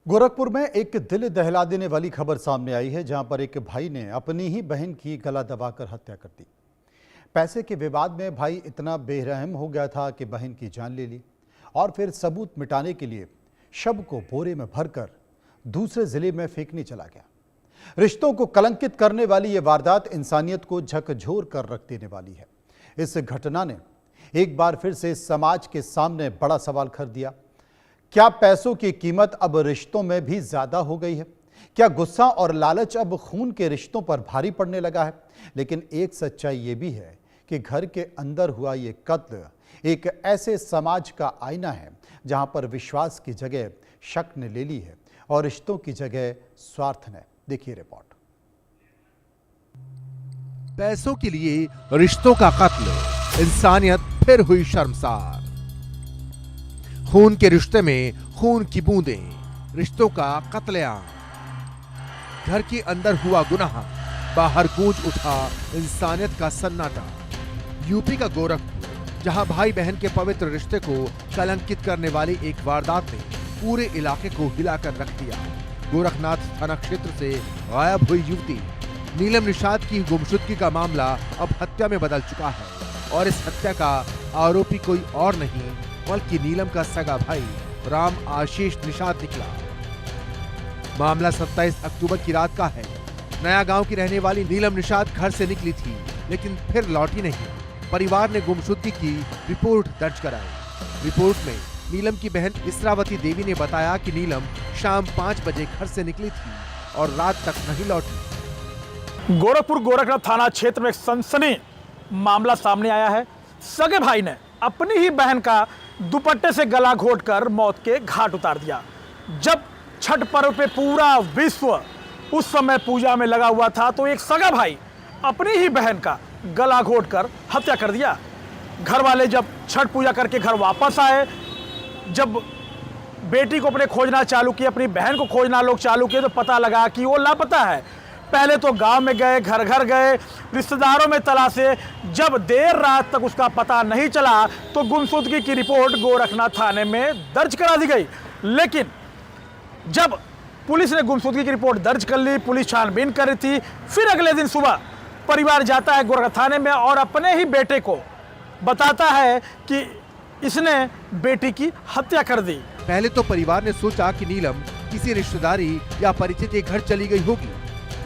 गोरखपुर में एक दिल दहला देने वाली खबर सामने आई है, जहां पर एक भाई ने अपनी ही बहन की गला दबाकर हत्या कर दी। पैसे के विवाद में भाई इतना बेरहम हो गया था कि बहन की जान ले ली और फिर सबूत मिटाने के लिए शव को बोरे में भरकर दूसरे जिले में फेंकने चला गया। रिश्तों को कलंकित करने वाली यह वारदात इंसानियत को झकझोर कर रख देने वाली है। इस घटना ने एक बार फिर से समाज के सामने बड़ा सवाल खड़ा दिया। क्या पैसों की कीमत अब रिश्तों में भी ज्यादा हो गई है? क्या गुस्सा और लालच अब खून के रिश्तों पर भारी पड़ने लगा है? लेकिन एक सच्चाई ये भी है कि घर के अंदर हुआ ये कत्ल एक ऐसे समाज का आईना है जहां पर विश्वास की जगह शक ने ले ली है और रिश्तों की जगह स्वार्थ ने। देखिए रिपोर्ट। पैसों के लिए रिश्तों का कत्ल, इंसानियत फिर हुई शर्मसार। खून के रिश्ते में खून की बूंदें, रिश्तों का कत्लेआम। घर के अंदर हुआ गुनाह, बाहर गूंज उठा इंसानियत का सन्नाटा। यूपी का गोरखपुर, जहां भाई बहन के पवित्र रिश्ते को कलंकित करने वाली एक वारदात ने पूरे इलाके को हिलाकर रख दिया। गोरखनाथ थाना क्षेत्र से गायब हुई युवती नीलम निषाद की गुमशुदगी का मामला अब हत्या में बदल चुका है और इस हत्या का आरोपी कोई और नहीं बल्कि नीलम का सगा भाई राम आशीष निषाद निकला। मामला 27 अक्टूबर की रात का है। नया गांव की रहने वाली नीलम निषाद घर से निकली थी, लेकिन फिर लौटी नहीं। परिवार ने गुमशुदगी की रिपोर्ट दर्ज कराई। रिपोर्ट में नीलम की बहन इसरावती देवी ने बताया कि नीलम शाम 5 बजे घर से निकली थी और रात तक नहीं लौटी। गोरखपुर गोरखनाथ थाना क्षेत्र में एक सनसनी मामला सामने आया है। सगे भाई ने अपनी ही बहन का दुपट्टे से गला घोंटकर मौत के घाट उतार दिया। जब छठ पर्व पे पूरा विश्व उस समय पूजा में लगा हुआ था, तो एक सगा भाई अपनी ही बहन का गला घोंटकर हत्या कर दिया। घर वाले जब छठ पूजा करके घर वापस आए, जब बेटी को अपने खोजना चालू किए, अपनी बहन को खोजना लोग चालू किए, तो पता लगा कि वो लापता है। पहले तो गांव में गए, घर घर गए, रिश्तेदारों में तलाशे। जब देर रात तक उसका पता नहीं चला तो गुमशुदगी की रिपोर्ट गोरखनाथ थाने में दर्ज करा दी गई। लेकिन जब पुलिस ने गुमशुदगी की रिपोर्ट दर्ज कर ली, पुलिस छानबीन कर रही थी, फिर अगले दिन सुबह परिवार जाता है गोरखनाथ थाने में और अपने ही बेटे को बताता है कि इसने बेटी की हत्या कर दी। पहले तो परिवार ने सोचा कि नीलम किसी रिश्तेदारी या परिचित के घर चली गई होगी,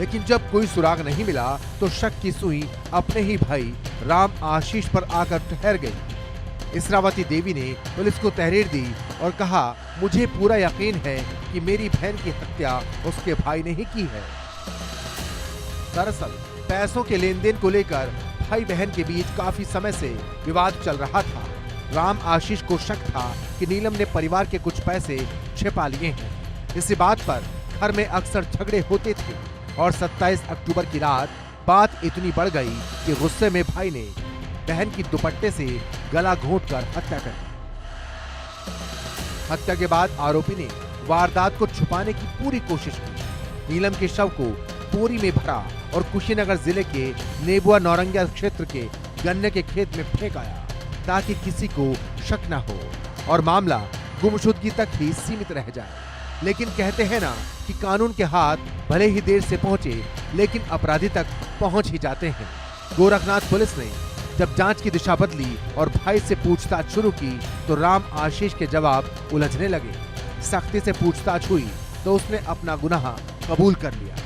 लेकिन जब कोई सुराग नहीं मिला तो शक की सुई अपने ही भाई राम आशीष पर आकर ठहर गई। इसरावती देवी ने पुलिस को तहरीर दी और कहा, मुझे पूरा यकीन है कि मेरी बहन की हत्या उसके भाई ने ही की है। दरअसल पैसों के लेन देन को लेकर भाई बहन के बीच काफी समय से विवाद चल रहा था। राम आशीष को शक था कि नीलम ने परिवार के कुछ पैसे छिपा लिए हैं। इसी बात पर घर में अक्सर झगड़े होते थे और 27 अक्टूबर की रात बात इतनी बढ़ गई कि गुस्से में भाई ने बहन की दुपट्टे से गला घोंटकर हत्या कर दी। हत्या के बाद आरोपी ने वारदात को छुपाने की पूरी कोशिश की। नीलम के शव को बोरी में भरा और कुशीनगर जिले के नेबुआ नौरंगिया क्षेत्र के गन्ने के खेत में फेंक आया ताकि किसी को शक न हो और मामला गुमशुदगी तक ही सीमित रह जाए। लेकिन कहते हैं ना कि कानून के हाथ भले ही देर से पहुंचे, लेकिन अपराधी तक पहुंच ही जाते हैं। गोरखनाथ पुलिस ने जब जांच की दिशा बदली और भाई से पूछताछ शुरू की तो राम आशीष के जवाब उलझने लगे। सख्ती से पूछताछ हुई तो उसने अपना गुनाह कबूल कर लिया।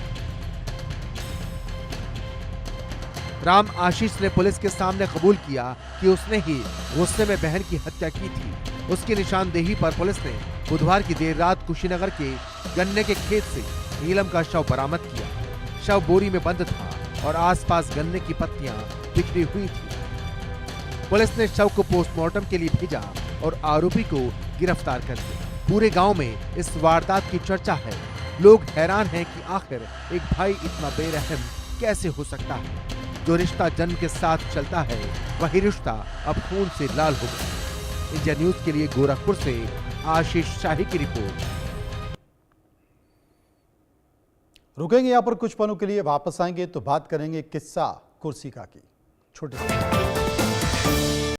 राम आशीष ने पुलिस के सामने कबूल किया कि उसने ही गुस्से में बहन की हत्या की थी। उसकी निशानदेही पर पुलिस ने बुधवार की देर रात कुशीनगर के गन्ने के खेत से नीलम का शव बरामद किया। शव बोरी में बंद था और आसपास गन्ने की पत्तियां बिखरी हुई थी। पुलिस ने शव को पोस्टमार्टम के लिए भेजा और आरोपी को गिरफ्तार कर लिया। पूरे गांव में इस वारदात की चर्चा है। लोग हैरान हैं कि आखिर एक भाई इतना बेरहम कैसे हो सकता है। जो रिश्ता जन्म के साथ चलता है, वही रिश्ता अब खून से लाल हो गया। इंडिया न्यूज के लिए गोरखपुर से आशीष शाही की रिपोर्ट। रुकेंगे यहाँ पर कुछ पलों के लिए, वापस आएंगे तो बात करेंगे किस्सा कुर्सी का की। छोटे